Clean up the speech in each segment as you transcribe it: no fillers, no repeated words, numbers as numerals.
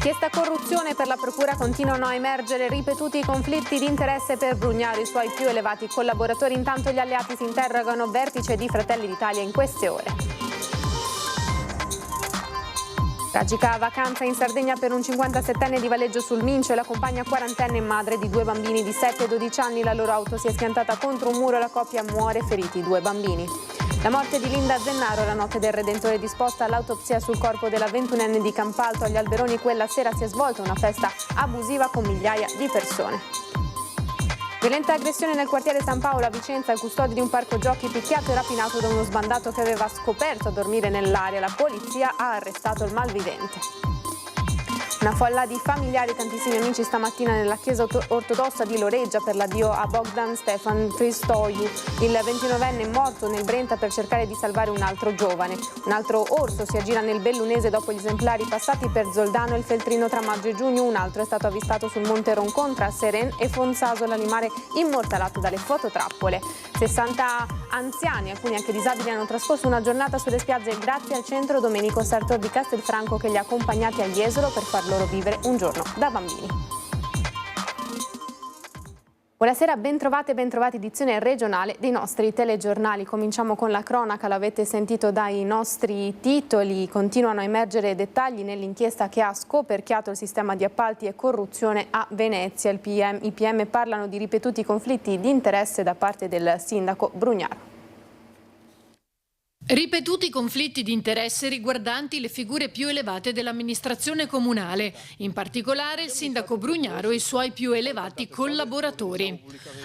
Inchiesta corruzione per la procura, continuano a emergere ripetuti conflitti di interesse per Brugnaro e i suoi più elevati collaboratori. Intanto gli alleati si interrogano, vertice di Fratelli d'Italia in queste ore. Tragica vacanza in Sardegna per un 57enne di Valeggio sul Mincio e la compagna quarantenne madre di 2 bambini di 7 e 12 anni. La loro auto si è schiantata contro un muro e la coppia muore, feriti 2 bambini. La morte di Linda Zennaro la notte del Redentore, disposta l'autopsia sul corpo della 21enne di Campalto. Agli Alberoni quella sera si è svolta una festa abusiva con migliaia di persone. Violenta aggressione nel quartiere San Paolo a Vicenza, il custode di un parco giochi picchiato e rapinato da uno sbandato che aveva scoperto a dormire nell'area. La polizia ha arrestato il malvivente. Una folla di familiari e tantissimi amici stamattina nella chiesa ortodossa di Loreggia per l'addio a Bogdan Stefan Cristoiu, il 29enne morto nel Brenta per cercare di salvare un altro giovane. Un altro orso si aggira nel Bellunese dopo gli esemplari passati per Zoldano e il Feltrino tra maggio e giugno. Un altro è stato avvistato sul Monte Roncon tra Seren e Fonsaso, l'animale immortalato dalle fototrappole. 60 anziani, alcuni anche disabili, hanno trascorso una giornata sulle spiagge grazie al centro Domenico Sartor di Castelfranco che li ha accompagnati a Jesolo per far loro vivere un giorno da bambini. Buonasera, bentrovate e bentrovati, edizione regionale dei nostri telegiornali. Cominciamo con la cronaca, l'avete sentito dai nostri titoli. Continuano a emergere dettagli nell'inchiesta che ha scoperchiato il sistema di appalti e corruzione a Venezia. I PM parlano di ripetuti conflitti di interesse da parte del sindaco Brugnaro. Ripetuti conflitti di interesse riguardanti le figure più elevate dell'amministrazione comunale, in particolare il sindaco Brugnaro e i suoi più elevati collaboratori.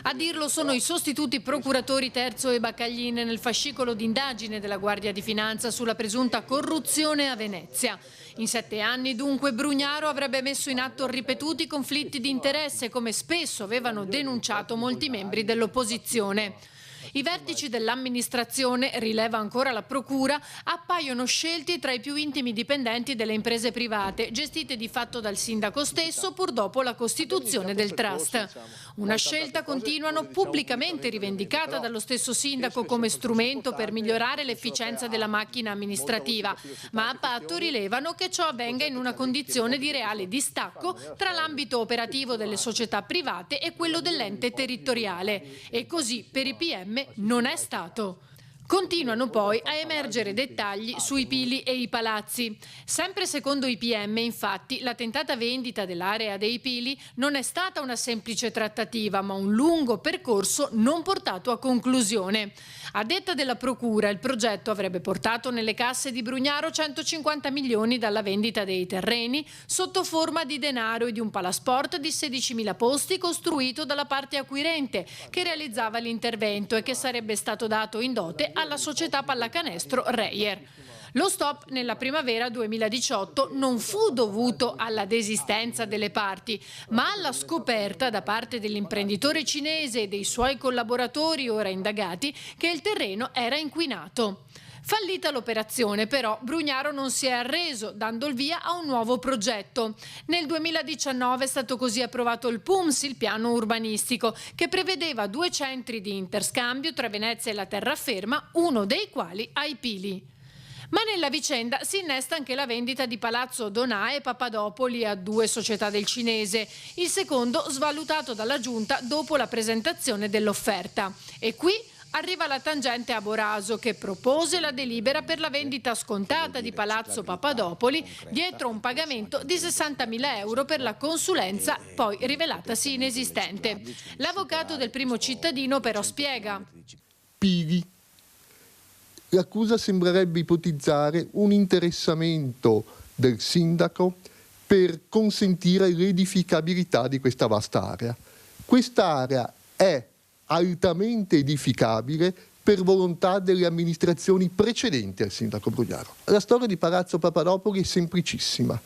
A dirlo sono i sostituti procuratori Terzo e Baccaglin nel fascicolo d'indagine della Guardia di Finanza sulla presunta corruzione a Venezia. In 7 anni, dunque, Brugnaro avrebbe messo in atto ripetuti conflitti di interesse, come spesso avevano denunciato molti membri dell'opposizione. I vertici dell'amministrazione, rileva ancora la procura, appaiono scelti tra i più intimi dipendenti delle imprese private, gestite di fatto dal sindaco stesso pur dopo la costituzione del trust. Una scelta, continuano, pubblicamente rivendicata dallo stesso sindaco come strumento per migliorare l'efficienza della macchina amministrativa, ma a patto rilevano che ciò avvenga in una condizione di reale distacco tra l'ambito operativo delle società private e quello dell'ente territoriale. E così per i PM non è stato. Continuano poi a emergere dettagli sui pili e i palazzi. Sempre secondo i PM, infatti, la tentata vendita dell'area dei pili non è stata una semplice trattativa, ma un lungo percorso non portato a conclusione. A detta della procura, il progetto avrebbe portato nelle casse di Brugnaro 150 milioni dalla vendita dei terreni sotto forma di denaro e di un palasport di 16.000 posti costruito dalla parte acquirente che realizzava l'intervento e che sarebbe stato dato in dote alla società pallacanestro Reyer. Lo stop nella primavera 2018 non fu dovuto alla desistenza delle parti, ma alla scoperta da parte dell'imprenditore cinese e dei suoi collaboratori ora indagati che il terreno era inquinato. Fallita l'operazione, però, Brugnaro non si è arreso, dando il via a un nuovo progetto. Nel 2019 è stato così approvato il PUMS, il piano urbanistico, che prevedeva 2 centri di interscambio tra Venezia e la terraferma, uno dei quali ai Pili. Ma nella vicenda si innesta anche la vendita di Palazzo Donà e Papadopoli a 2 società del cinese, il secondo svalutato dalla Giunta dopo la presentazione dell'offerta. E qui arriva la tangente a Boraso, che propose la delibera per la vendita scontata di Palazzo Papadopoli dietro un pagamento di 60.000 euro per la consulenza, poi rivelatasi inesistente. L'avvocato del primo cittadino però spiega. Pili. L'accusa sembrerebbe ipotizzare un interessamento del sindaco per consentire l'edificabilità di questa vasta area. Quest'area è altamente edificabile per volontà delle amministrazioni precedenti al sindaco Brugnaro. La storia di Palazzo Papadopoli è semplicissima.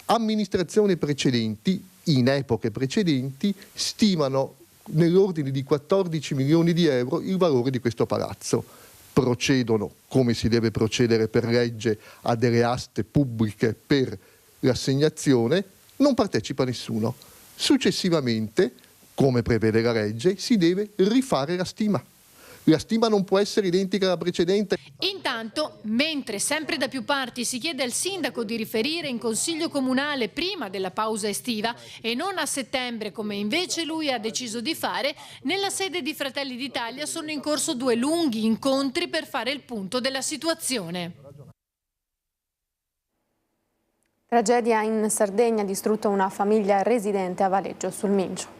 Amministrazioni precedenti, in epoche precedenti, stimano nell'ordine di 14 milioni di euro il valore di questo palazzo. Procedono, come si deve procedere per legge, a delle aste pubbliche per l'assegnazione, non partecipa nessuno. Successivamente, come prevede la legge, si deve rifare la stima. La stima non può essere identica alla precedente. Intanto, mentre sempre da più parti si chiede al sindaco di riferire in consiglio comunale prima della pausa estiva e non a settembre come invece lui ha deciso di fare, nella sede di Fratelli d'Italia sono in corso 2 lunghi incontri per fare il punto della situazione. Tragedia in Sardegna, distrutta una famiglia residente a Valeggio sul Mincio.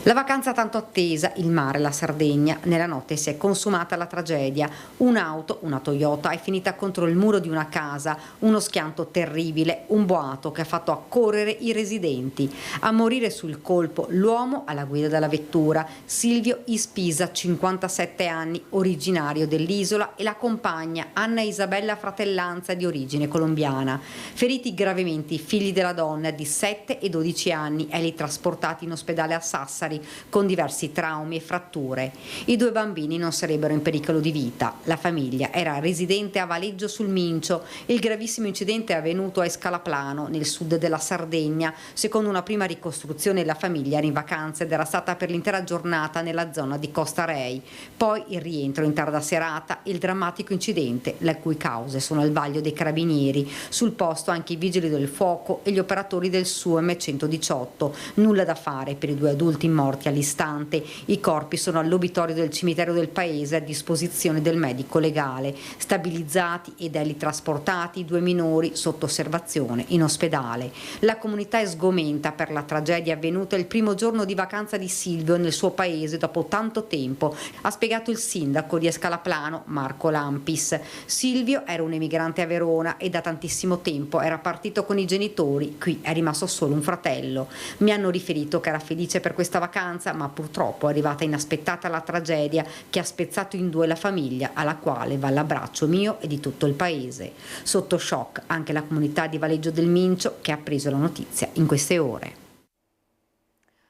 La vacanza tanto attesa, il mare, la Sardegna. Nella notte si è consumata la tragedia. Un'auto, una Toyota, è finita contro il muro di una casa. Uno schianto terribile, un boato che ha fatto accorrere i residenti. A morire sul colpo l'uomo alla guida della vettura, Silvio Ispisa, 57 anni, originario dell'isola, e la compagna Anna Isabella Fratellanza, di origine colombiana. Feriti gravemente i figli della donna di 7 e 12 anni, e li trasportati in ospedale a Sassari con diversi traumi e fratture. I 2 bambini non sarebbero in pericolo di vita. La famiglia era residente a Valeggio sul Mincio. Il gravissimo incidente è avvenuto a Escalaplano, nel sud della Sardegna. Secondo una prima ricostruzione, la famiglia era in vacanza ed era stata per l'intera giornata nella zona di Costa Rei. Poi il rientro in tarda serata e il drammatico incidente, le cui cause sono al vaglio dei carabinieri. Sul posto anche i vigili del fuoco e gli operatori del SUEM 118. Nulla da fare per i 2 adulti morti all'istante. I corpi sono all'obitorio del cimitero del paese a disposizione del medico legale. Stabilizzati ed elli trasportati 2 minori sotto osservazione in ospedale. La comunità è sgomenta per la tragedia avvenuta il primo giorno di vacanza di Silvio nel suo paese dopo tanto tempo, ha spiegato il sindaco di Escalaplano, Marco Lampis. Silvio era un emigrante a Verona e da tantissimo tempo era partito con i genitori, qui è rimasto solo un fratello. Mi hanno riferito che era felice per questa vacanza, ma purtroppo è arrivata inaspettata la tragedia che ha spezzato in 2 la famiglia, alla quale va l'abbraccio mio e di tutto il paese. Sotto shock anche la comunità di Valeggio del Mincio, che ha preso la notizia in queste ore.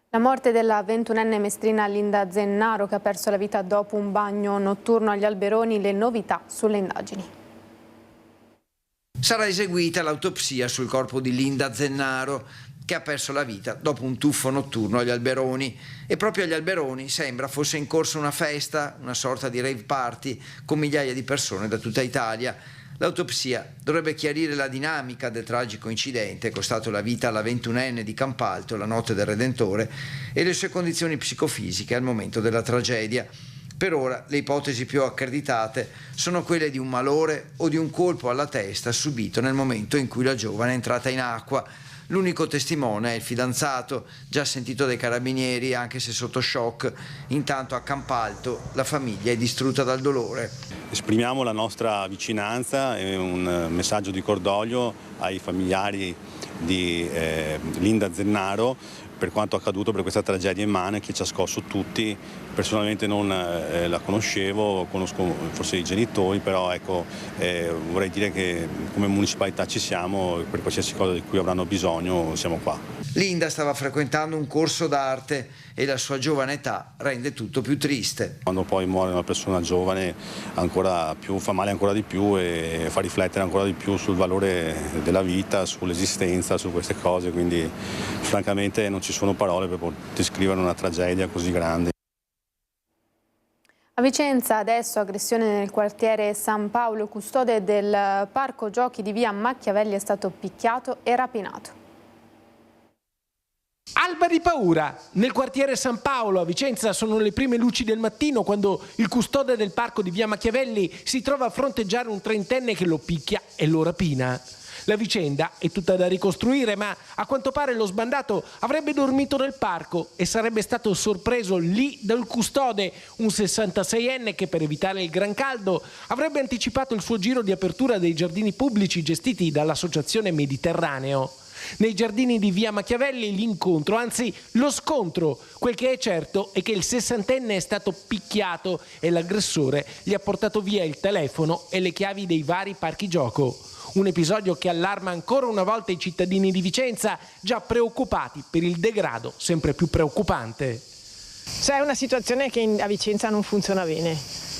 La morte della 21enne mestrina Linda Zennaro, che ha perso la vita dopo un bagno notturno agli Alberoni, le novità sulle indagini. Sarà eseguita l'autopsia sul corpo di Linda Zennaro, che ha perso la vita dopo un tuffo notturno agli Alberoni. E proprio agli Alberoni sembra fosse in corso una festa, una sorta di rave party, con migliaia di persone da tutta Italia. L'autopsia dovrebbe chiarire la dinamica del tragico incidente, costato la vita alla 21enne di Campalto la notte del Redentore, e le sue condizioni psicofisiche al momento della tragedia. Per ora le ipotesi più accreditate sono quelle di un malore o di un colpo alla testa subito nel momento in cui la giovane è entrata in acqua. L'unico testimone è il fidanzato, già sentito dai carabinieri anche se sotto shock. Intanto a Campalto la famiglia è distrutta dal dolore. Esprimiamo la nostra vicinanza e un messaggio di cordoglio ai familiari di Linda Zennaro per quanto accaduto, per questa tragedia immane che ci ha scosso tutti. Personalmente non la conoscevo, conosco forse i genitori, però ecco, vorrei dire che come municipalità ci siamo, per qualsiasi cosa di cui avranno bisogno siamo qua. Linda stava frequentando un corso d'arte e la sua giovane età rende tutto più triste. Quando poi muore una persona giovane ancora più, fa male ancora di più e fa riflettere ancora di più sul valore della vita, sull'esistenza, su queste cose, quindi francamente non ci sono parole per poter descrivere una tragedia così grande. A Vicenza adesso aggressione nel quartiere San Paolo, custode del parco giochi di via Machiavelli è stato picchiato e rapinato. Alba di paura. Nel quartiere San Paolo a Vicenza sono le prime luci del mattino quando il custode del parco di via Machiavelli si trova a fronteggiare un 30enne che lo picchia e lo rapina. La vicenda è tutta da ricostruire, ma a quanto pare lo sbandato avrebbe dormito nel parco e sarebbe stato sorpreso lì dal custode, un 66enne che per evitare il gran caldo avrebbe anticipato il suo giro di apertura dei giardini pubblici gestiti dall'associazione Mediterraneo. Nei giardini di via Machiavelli l'incontro, anzi lo scontro. Quel che è certo è che il 60enne è stato picchiato e l'aggressore gli ha portato via il telefono e le chiavi dei vari parchi gioco. Un episodio che allarma ancora una volta i cittadini di Vicenza, già preoccupati per il degrado sempre più preoccupante. C'è una situazione che a Vicenza non funziona bene,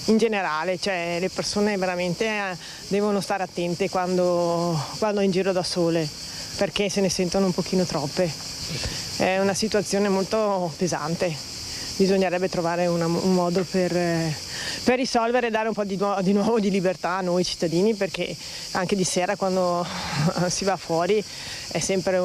in generale, cioè le persone veramente devono stare attente quando in giro da sole, perché se ne sentono un pochino troppe. È una situazione molto pesante, bisognerebbe trovare un modo per risolvere e dare un po' di nuovo di libertà a noi cittadini, perché anche di sera quando si va fuori è sempre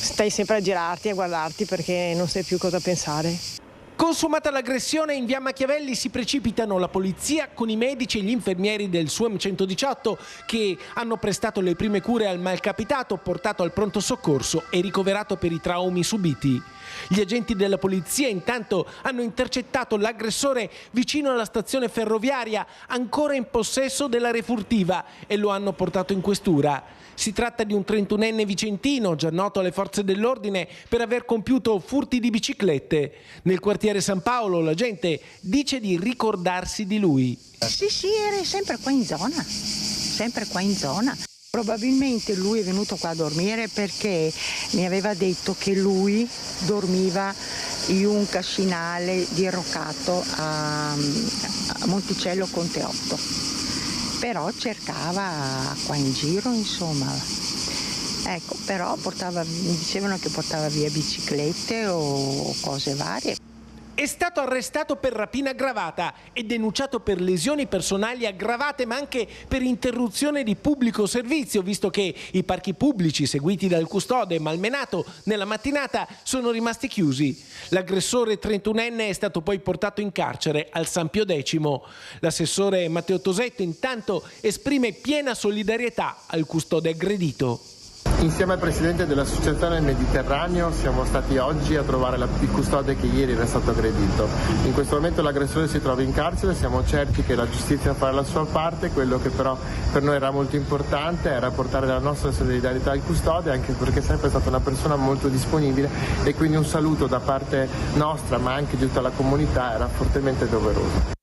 stai sempre a girarti e a guardarti perché non sai più cosa pensare. Consumata l'aggressione, in via Machiavelli si precipitano la polizia con i medici e gli infermieri del SUEM 118 che hanno prestato le prime cure al malcapitato, portato al pronto soccorso e ricoverato per i traumi subiti. Gli agenti della polizia intanto hanno intercettato l'aggressore vicino alla stazione ferroviaria, ancora in possesso della refurtiva, e lo hanno portato in questura. Si tratta di un 31enne vicentino, già noto alle forze dell'ordine per aver compiuto furti di biciclette. Nel quartiere San Paolo la gente dice di ricordarsi di lui. Sì, era sempre qua in zona. Probabilmente lui è venuto qua a dormire perché mi aveva detto che lui dormiva in un cascinale diroccato a Monticello Conte 8. Però cercava qua in giro, insomma. Ecco, però mi dicevano che portava via biciclette o cose varie. È stato arrestato per rapina aggravata e denunciato per lesioni personali aggravate, ma anche per interruzione di pubblico servizio, visto che i parchi pubblici seguiti dal custode malmenato nella mattinata sono rimasti chiusi. L'aggressore 31enne è stato poi portato in carcere al San Pio X. L'assessore Matteo Tosetto intanto esprime piena solidarietà al custode aggredito. Insieme al presidente dell'Associazione Mediterraneo siamo stati oggi a trovare il custode che ieri era stato aggredito. In questo momento l'aggressore si trova in carcere, siamo certi che la giustizia farà la sua parte. Quello che però per noi era molto importante era portare la nostra solidarietà al custode, anche perché è sempre stata una persona molto disponibile, e quindi un saluto da parte nostra ma anche di tutta la comunità era fortemente doveroso.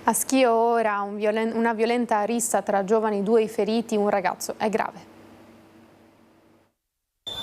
A Schio ora una violenta rissa tra giovani, 2 feriti, un ragazzo è grave.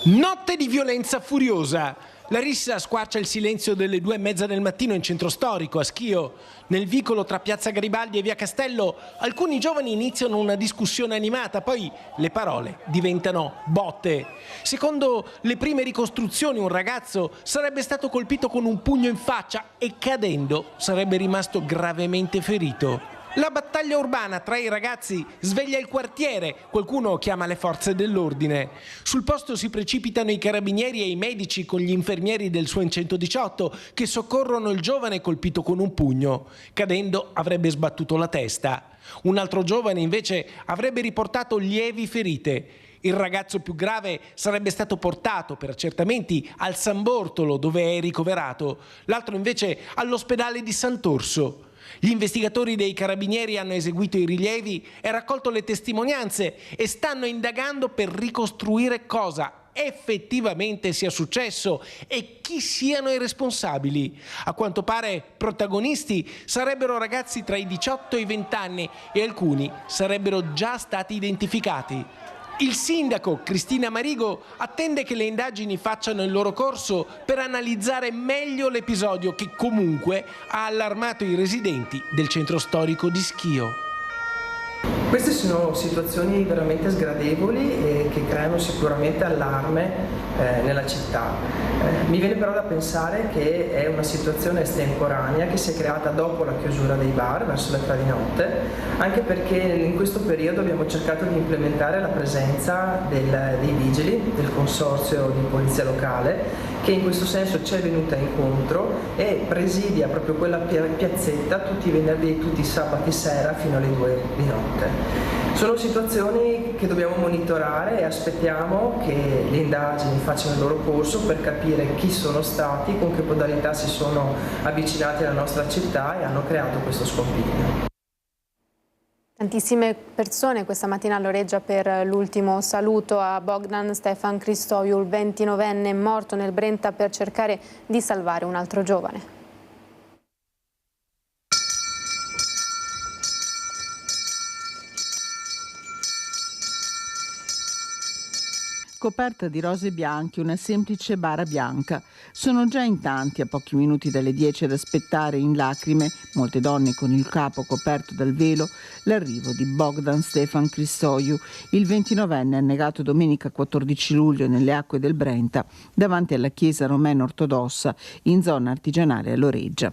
Notte di violenza furiosa. La rissa squarcia il silenzio delle 2:30 del mattino in centro storico, a Schio. Nel vicolo tra Piazza Garibaldi e Via Castello, alcuni giovani iniziano una discussione animata, poi le parole diventano botte. Secondo le prime ricostruzioni, un ragazzo sarebbe stato colpito con un pugno in faccia e, cadendo, sarebbe rimasto gravemente ferito. La battaglia urbana tra i ragazzi sveglia il quartiere, qualcuno chiama le forze dell'ordine. Sul posto si precipitano i carabinieri e i medici con gli infermieri del SUEM 118 che soccorrono il giovane colpito con un pugno. Cadendo avrebbe sbattuto la testa. Un altro giovane invece avrebbe riportato lievi ferite. Il ragazzo più grave sarebbe stato portato per accertamenti al San Bortolo, dove è ricoverato. L'altro invece all'ospedale di Sant'Orso. Gli investigatori dei carabinieri hanno eseguito i rilievi e raccolto le testimonianze e stanno indagando per ricostruire cosa effettivamente sia successo e chi siano i responsabili. A quanto pare protagonisti sarebbero ragazzi tra i 18 e i 20 anni e alcuni sarebbero già stati identificati. Il sindaco Cristina Marigo attende che le indagini facciano il loro corso per analizzare meglio l'episodio che comunque ha allarmato i residenti del centro storico di Schio. Queste sono situazioni veramente sgradevoli e che creano sicuramente allarme nella città. Mi viene però da pensare che è una situazione estemporanea che si è creata dopo la chiusura dei bar verso le 3 di notte, anche perché in questo periodo abbiamo cercato di implementare la presenza dei vigili del consorzio di polizia locale, che in questo senso ci è venuta incontro e presidia proprio quella piazzetta tutti i venerdì e tutti i sabati sera fino alle 2 di notte. Sono situazioni che dobbiamo monitorare e aspettiamo che le indagini facciano il loro corso per capire chi sono stati, con che modalità si sono avvicinati alla nostra città e hanno creato questo scompiglio. Tantissime persone questa mattina all'Oreggia per l'ultimo saluto a Bogdan Stefan Cristoiu, il 29enne morto nel Brenta per cercare di salvare un altro giovane. scoperta di rose bianche una semplice bara bianca. Sono già in tanti a pochi minuti dalle 10 ad aspettare in lacrime, molte donne con il capo coperto dal velo, l'arrivo di Bogdan Stefan Cristoiu, il 29enne annegato domenica 14 luglio nelle acque del Brenta davanti alla chiesa romena ortodossa in zona artigianale a Loreggia.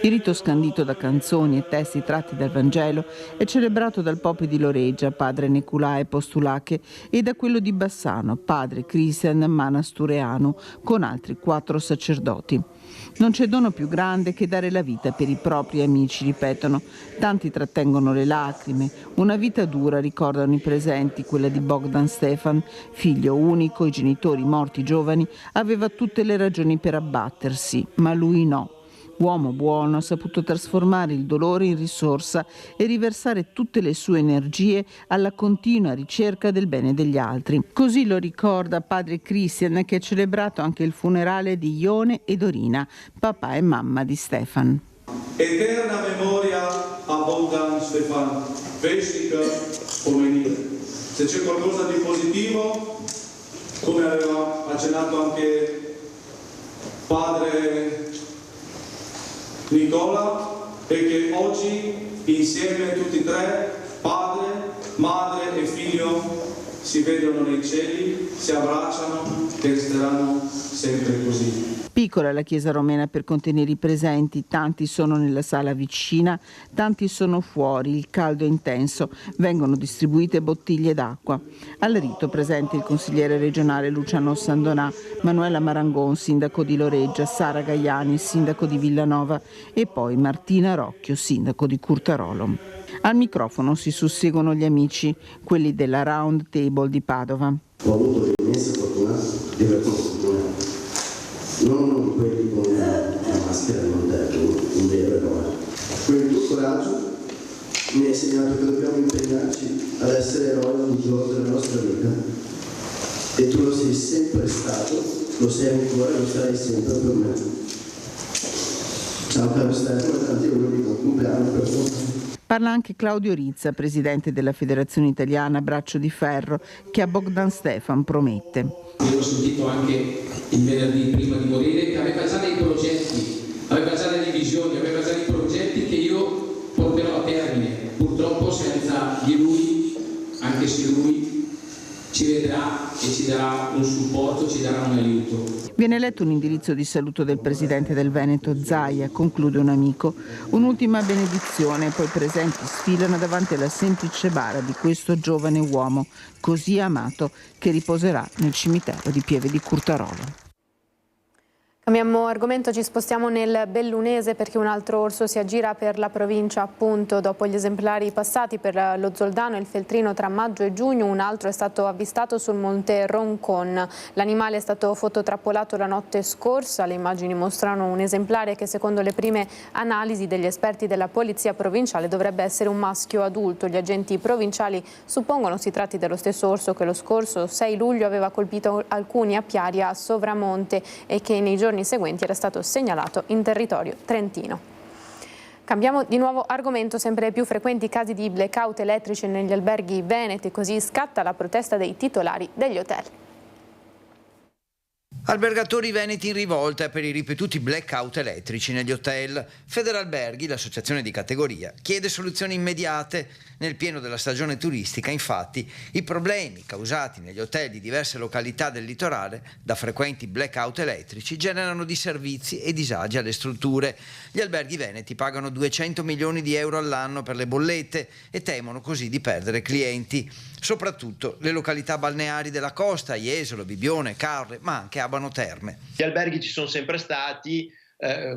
Il rito, scandito da canzoni e testi tratti dal Vangelo, è celebrato dal Pope di Loreggia, padre Nicolae Postulache, e da quello di Bassano, padre Cristian Manastureanu, con altri 4 sacerdoti. Non c'è dono più grande che dare la vita per i propri amici, ripetono. Tanti trattengono le lacrime. Una vita dura, ricordano i presenti, quella di Bogdan Stefan, figlio unico, i genitori morti giovani, aveva tutte le ragioni per abbattersi, ma lui no. Uomo buono, ha saputo trasformare il dolore in risorsa e riversare tutte le sue energie alla continua ricerca del bene degli altri. Così lo ricorda padre Christian, che ha celebrato anche il funerale di Ione e Dorina, papà e mamma di Stefan. Eterna memoria a Bogdan Stefan Vestica Pomenire. Se c'è qualcosa di positivo, come aveva accennato anche padre Nicola, è che oggi insieme tutti e 3, padre, madre e figlio, si vedono nei cieli, si abbracciano e resteranno sempre così. Piccola la chiesa romena per contenere i presenti, tanti sono nella sala vicina, tanti sono fuori, il caldo è intenso, vengono distribuite bottiglie d'acqua. Al rito presente il consigliere regionale Luciano Sandonà, Manuela Marangon, sindaco di Loreggia, Sara Gaiani, sindaco di Villanova, e poi Martina Rocchio, sindaco di Curtarolo. Al microfono si susseguono gli amici, quelli della Round Table di Padova. Ho avuto l'immensa fortuna di aver conosciuto non quelli con la maschera di Montello, un vero eroe. Quel tuo coraggio mi ha insegnato che dobbiamo impegnarci ad essere eroi ogni giorno della nostra vita. E tu lo sei sempre stato, lo sei ancora e lo sarai sempre per me. Ciao caro Stefano e tanti auguri di buon compleanno per tutti. Parla anche Claudio Rizza, presidente della Federazione Italiana Braccio di Ferro, che a Bogdan Stefan promette. Io ho sentito anche il venerdì prima di morire che aveva già dei progetti, aveva già delle visioni, aveva già dei progetti che io porterò a termine. Purtroppo senza di lui, anche se lui ci vedrà e ci darà un supporto, ci darà un aiuto. Viene letto un indirizzo di saluto del presidente del Veneto Zaia, conclude un amico. Un'ultima benedizione, poi i presenti sfilano davanti alla semplice bara di questo giovane uomo, così amato, che riposerà nel cimitero di Pieve di Curtarolo. Cambiamo argomento, ci spostiamo nel Bellunese perché un altro orso si aggira per la provincia, appunto. Dopo gli esemplari passati per lo Zoldano e il Feltrino tra maggio e giugno, un altro è stato avvistato sul monte Roncon. L'animale è stato fototrappolato la notte scorsa. Le immagini mostrano un esemplare che, secondo le prime analisi degli esperti della polizia provinciale, dovrebbe essere un maschio adulto. Gli agenti provinciali suppongono si tratti dello stesso orso che lo scorso 6 luglio aveva colpito alcuni apiari a Sovramonte e che nei giorni seguenti era stato segnalato in territorio trentino. Cambiamo di nuovo argomento, sempre più frequenti casi di blackout elettrici negli alberghi veneti, così scatta la protesta dei titolari degli hotel. Albergatori veneti in rivolta per i ripetuti blackout elettrici negli hotel. Federalberghi, l'associazione di categoria, chiede soluzioni immediate. Nel pieno della stagione turistica, infatti, i problemi causati negli hotel di diverse località del litorale da frequenti blackout elettrici generano disservizi e disagi alle strutture. Gli alberghi veneti pagano 200 milioni di euro all'anno per le bollette e temono così di perdere clienti. Soprattutto le località balneari della costa, Jesolo, Bibione, Carre, ma anche Abano Terme. Gli alberghi ci sono sempre stati,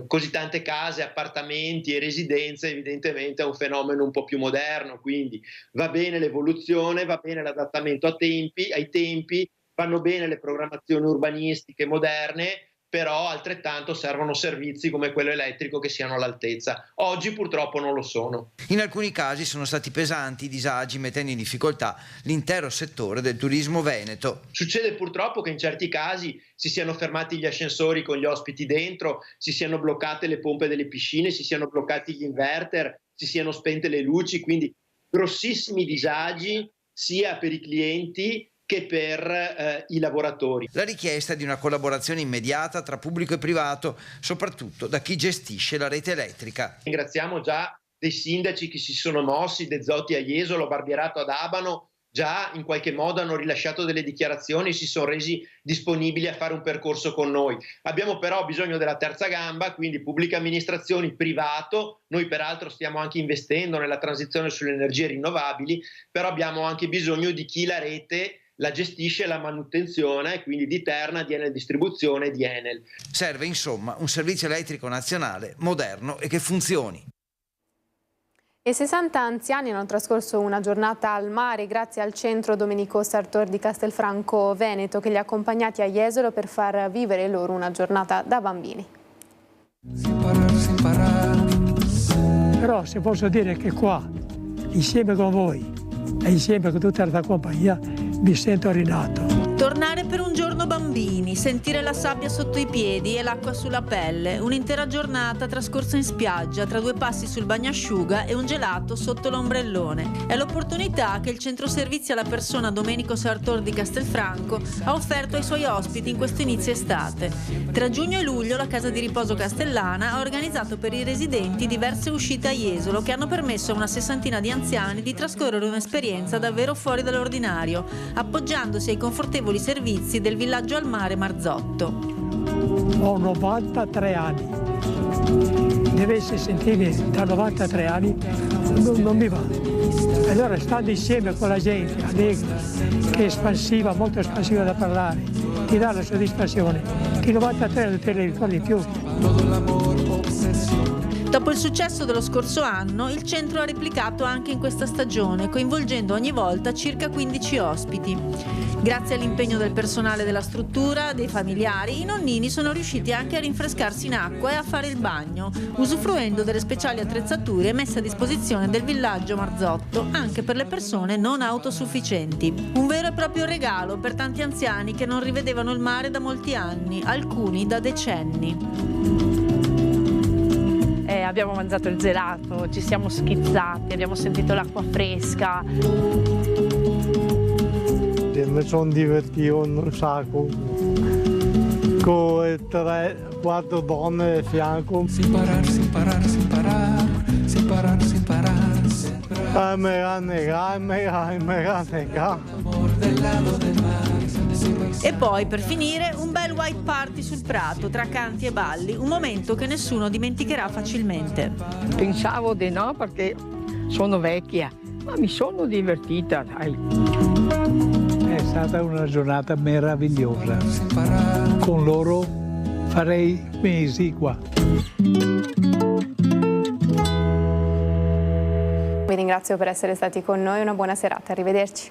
così tante case, appartamenti e residenze evidentemente è un fenomeno un po' più moderno, quindi va bene l'evoluzione, va bene l'adattamento ai tempi, vanno bene le programmazioni urbanistiche moderne, però altrettanto servono servizi come quello elettrico che siano all'altezza. Oggi purtroppo non lo sono. In alcuni casi sono stati pesanti i disagi, mettendo in difficoltà l'intero settore del turismo veneto. Succede purtroppo che in certi casi si siano fermati gli ascensori con gli ospiti dentro, si siano bloccate le pompe delle piscine, si siano bloccati gli inverter, si siano spente le luci, quindi grossissimi disagi sia per i clienti che per i lavoratori. La richiesta di una collaborazione immediata tra pubblico e privato, soprattutto da chi gestisce la rete elettrica. Ringraziamo già dei sindaci che si sono mossi, De Zotti a Jesolo, Barbierato ad Abano, già in qualche modo hanno rilasciato delle dichiarazioni, si sono resi disponibili a fare un percorso con noi. Abbiamo però bisogno della terza gamba, quindi pubbliche amministrazioni, privato. Noi peraltro stiamo anche investendo nella transizione sulle energie rinnovabili, però abbiamo anche bisogno di chi la rete la gestisce, la manutenzione, quindi di Terna, di Enel Distribuzione e di Enel. Serve insomma un servizio elettrico nazionale moderno e che funzioni. E 60 anziani hanno trascorso una giornata al mare grazie al centro Domenico Sartor di Castelfranco Veneto, che li ha accompagnati a Jesolo per far vivere loro una giornata da bambini. Però se posso dire che qua, insieme con voi e insieme con tutta la compagnia, mi sento rinato. Tornare per un giorno bambini, sentire la sabbia sotto i piedi e l'acqua sulla pelle, un'intera giornata trascorsa in spiaggia tra due passi sul bagnasciuga e un gelato sotto l'ombrellone. È l'opportunità che il centro servizi alla persona Domenico Sartor di Castelfranco ha offerto ai suoi ospiti in questo inizio estate. Tra giugno e luglio la casa di riposo castellana ha organizzato per i residenti diverse uscite a Jesolo che hanno permesso a una sessantina di anziani di trascorrere un'esperienza davvero fuori dall'ordinario, appoggiandosi ai confortevoli servizi del villaggio al mare Marzotto. Ho 93 anni. Dovessi sentirmi da 93 anni non mi va. Allora stando insieme con la gente allegra, che è espansiva, molto espansiva da parlare, ti dà la soddisfazione, che 93 non te ne ricordi più. Dopo il successo dello scorso anno, il centro ha replicato anche in questa stagione, coinvolgendo ogni volta circa 15 ospiti. Grazie all'impegno del personale della struttura, dei familiari, i nonnini sono riusciti anche a rinfrescarsi in acqua e a fare il bagno, usufruendo delle speciali attrezzature messe a disposizione del villaggio Marzotto anche per le persone non autosufficienti. Un vero e proprio regalo per tanti anziani che non rivedevano il mare da molti anni, alcuni da decenni. Abbiamo mangiato il gelato, ci siamo schizzati, abbiamo sentito l'acqua fresca. Mi sono divertito un sacco con 3-4 donne a fianco. E poi, per finire, un bel white party sul prato, tra canti e balli, un momento che nessuno dimenticherà facilmente. Pensavo di no perché sono vecchia, ma mi sono divertita, dai. È stata una giornata meravigliosa. Con loro farei mesi qua. Vi ringrazio per essere stati con noi, una buona serata, arrivederci.